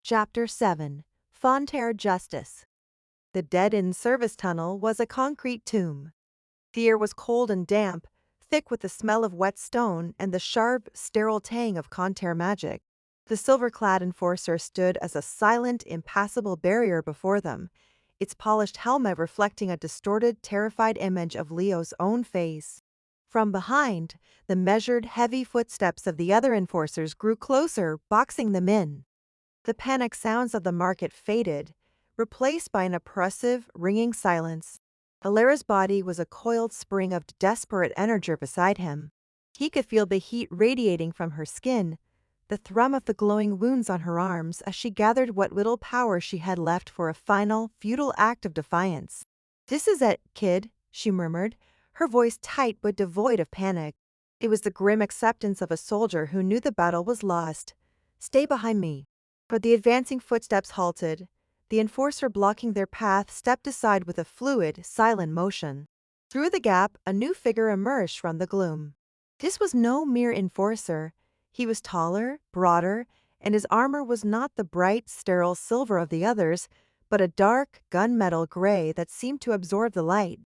Chapter 7. Fonterre Justice. The dead-end service tunnel was a concrete tomb. The air was cold and damp, thick with the smell of wet stone and the sharp, sterile tang of Conterre magic. The silver-clad enforcer stood as a silent, impassable barrier before them, its polished helmet reflecting a distorted, terrified image of Leo's own face. From behind, the measured, heavy footsteps of the other enforcers grew closer, boxing them in. The panic sounds of the market faded, replaced by an oppressive, ringing silence. Alara's body was a coiled spring of desperate energy beside him. He could feel the heat radiating from her skin, the thrum of the glowing wounds on her arms as she gathered what little power she had left for a final, futile act of defiance. "This is it, kid," she murmured, her voice tight but devoid of panic. It was the grim acceptance of a soldier who knew the battle was lost. "Stay behind me." But the advancing footsteps halted. The enforcer blocking their path stepped aside with a fluid, silent motion. Through the gap, a new figure emerged from the gloom. This was no mere enforcer. He was taller, broader, and his armor was not the bright, sterile silver of the others, but a dark, gunmetal gray that seemed to absorb the light.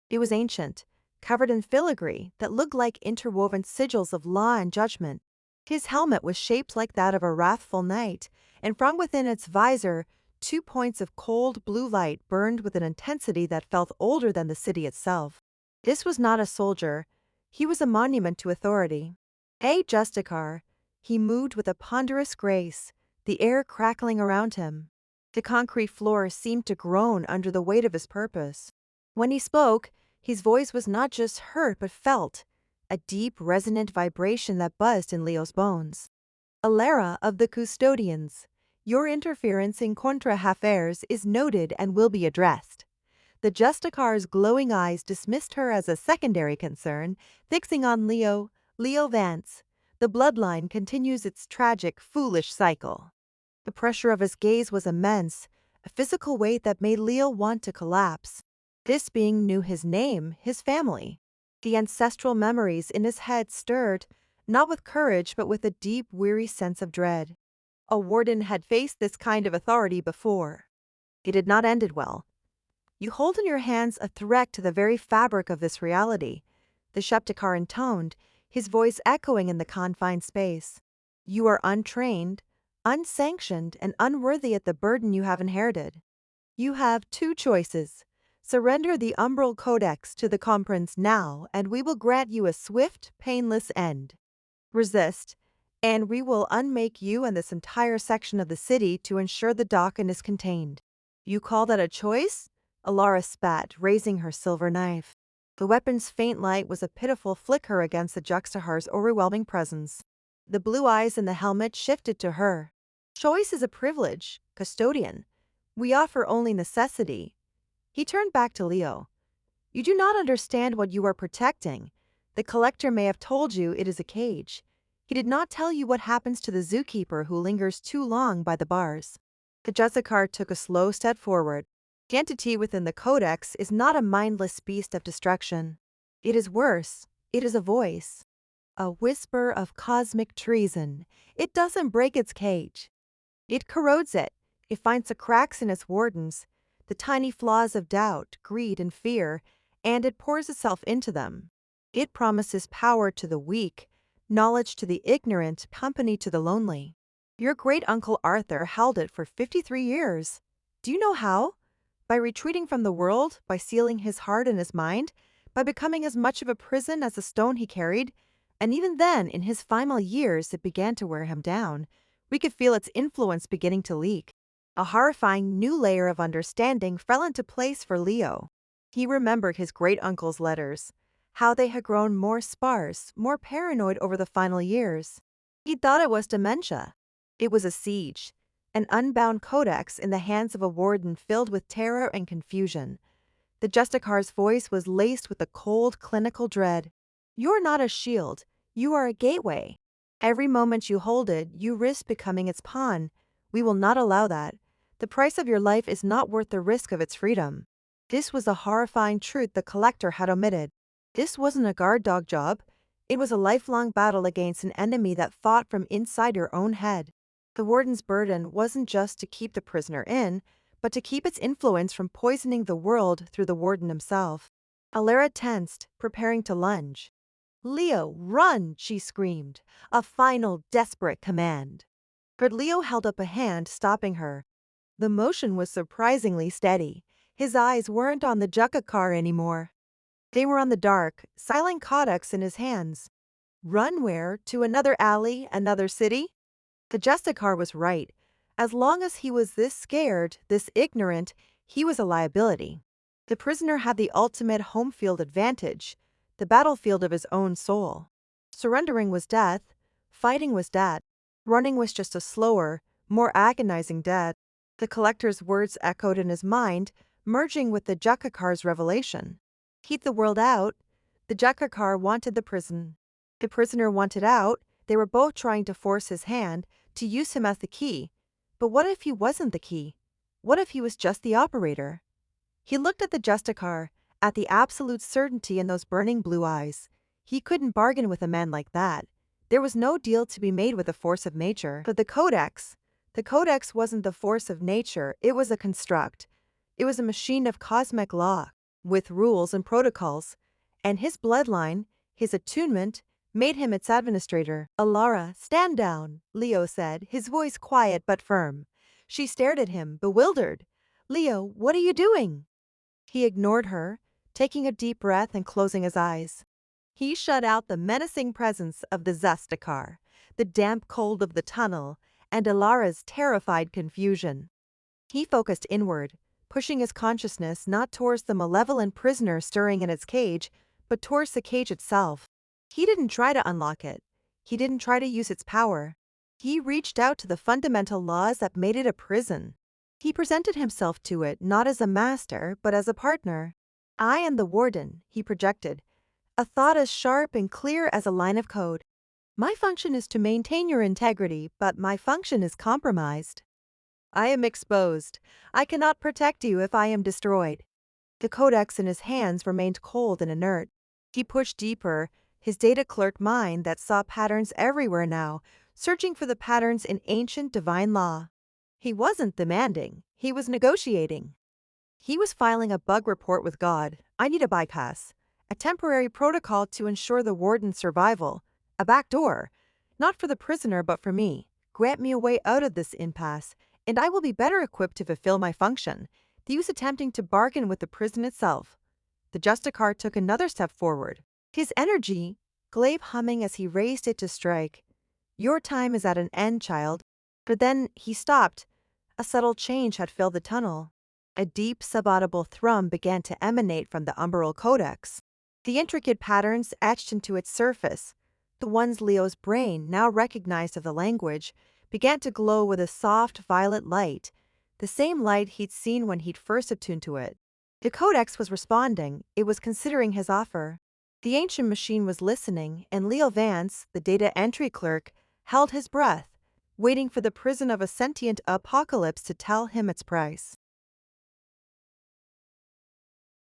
It was ancient, covered in filigree that looked like interwoven sigils of law and judgment. His helmet was shaped like that of a wrathful knight, and from within its visor, 2 points of cold blue light burned with an intensity that felt older than the city itself. This was not a soldier. He was a monument to authority. A Justicar. He moved with a ponderous grace, the air crackling around him. The concrete floor seemed to groan under the weight of his purpose. When he spoke, his voice was not just heard but felt, a deep, resonant vibration that buzzed in Leo's bones. "Alara of the Custodians, your interference in contre-affairs is noted and will be addressed." The Justicar's glowing eyes dismissed her as a secondary concern, fixing on Leo Vance. The bloodline continues its tragic, foolish cycle. The pressure of his gaze was immense, a physical weight that made Leo want to collapse. This being knew his name, his family. The ancestral memories in his head stirred, not with courage but with a deep, weary sense of dread. A warden had faced this kind of authority before. It had not ended well. "You hold in your hands a threat to the very fabric of this reality," the Sheptikar intoned, his voice echoing in the confined space. "You are untrained, unsanctioned, and unworthy of the burden you have inherited. You have two choices. Surrender the Umbral Codex to the Comprins now, and we will grant you a swift, painless end. Resist, and we will unmake you and this entire section of the city to ensure the Dakin is contained." "You call that a choice?" Alara spat, raising her silver knife. The weapon's faint light was a pitiful flicker against the Juxtahar's overwhelming presence. The blue eyes in the helmet shifted to her. "Choice is a privilege, custodian. We offer only necessity." He turned back to Leo. "You do not understand what you are protecting. The collector may have told you it is a cage. He did not tell you what happens to the zookeeper who lingers too long by the bars." The Justicar took a slow step forward. The entity within the Codex is not a mindless beast of destruction. It is worse. It is a voice. A whisper of cosmic treason. It doesn't break its cage. It corrodes it. It finds the cracks in its wardens, the tiny flaws of doubt, greed, and fear, and it pours itself into them. It promises power to the weak, knowledge to the ignorant, company to the lonely. Your great-uncle Arthur held it for 53 years. Do you know how? By retreating from the world, by sealing his heart and his mind, by becoming as much of a prison as the stone he carried. And even then, in his final years, it began to wear him down. We could feel its influence beginning to leak. A horrifying new layer of understanding fell into place for Leo. He remembered his great-uncle's letters, how they had grown more sparse, more paranoid over the final years. He thought it was dementia. It was a siege. An unbound codex in the hands of a warden filled with terror and confusion. The Justicar's voice was laced with a cold, clinical dread. "You're not a shield. You are a gateway. Every moment you hold it, you risk becoming its pawn. We will not allow that. The price of your life is not worth the risk of its freedom." This was a horrifying truth the collector had omitted. This wasn't a guard dog job. It was a lifelong battle against an enemy that fought from inside your own head. The warden's burden wasn't just to keep the prisoner in, but to keep its influence from poisoning the world through the warden himself. Alara tensed, preparing to lunge. "Leo, run!" she screamed, a final desperate command. But Leo held up a hand, stopping her. The motion was surprisingly steady. His eyes weren't on the Jukkakar anymore. They were on the dark, silent codex in his hands. Run where? To another alley, another city? The Justicar was right. As long as he was this scared, this ignorant, he was a liability. The prisoner had the ultimate home field advantage, the battlefield of his own soul. Surrendering was death, fighting was death, running was just a slower, more agonizing death. The collector's words echoed in his mind, merging with the Jukkakar's revelation. Keep the world out. The Jukkakar wanted the prison. The prisoner wanted out. They were both trying to force his hand, to use him as the key. But what if he wasn't the key? What if he was just the operator? He looked at the Justicar, at the absolute certainty in those burning blue eyes. He couldn't bargain with a man like that. There was no deal to be made with the force of nature. But the Codex wasn't the force of nature, it was a construct. It was a machine of cosmic law, with rules and protocols. And his bloodline, his attunement, made him its administrator. "Alara, stand down," Leo said, his voice quiet but firm. She stared at him, bewildered. "Leo, what are you doing?" He ignored her, taking a deep breath and closing his eyes. He shut out the menacing presence of the Zustakar, the damp cold of the tunnel, and Alara's terrified confusion. He focused inward, pushing his consciousness not towards the malevolent prisoner stirring in its cage, but towards the cage itself. He didn't try to unlock it. He didn't try to use its power. He reached out to the fundamental laws that made it a prison. He presented himself to it not as a master, but as a partner. "I am the Warden," he projected, a thought as sharp and clear as a line of code. "My function is to maintain your integrity, but my function is compromised. I am exposed. I cannot protect you if I am destroyed." The codex in his hands remained cold and inert. He pushed deeper, his data clerk mind that saw patterns everywhere now, searching for the patterns in ancient divine law. He wasn't demanding, he was negotiating. He was filing a bug report with God. "I need a bypass, a temporary protocol to ensure the warden's survival, a backdoor, not for the prisoner but for me. Grant me a way out of this impasse, and I will be better equipped to fulfill my function." He was attempting to bargain with the prison itself. The Justicar took another step forward, his energy, glaive humming as he raised it to strike. "Your time is at an end, child." But then he stopped. A subtle change had filled the tunnel. A deep, subaudible thrum began to emanate from the Umbral Codex. The intricate patterns etched into its surface, the ones Leo's brain now recognized of the language, began to glow with a soft violet light, the same light he'd seen when he'd first attuned to it. The Codex was responding. It was considering his offer. The ancient machine was listening, and Leo Vance, the data entry clerk, held his breath, waiting for the prison of a sentient apocalypse to tell him its price.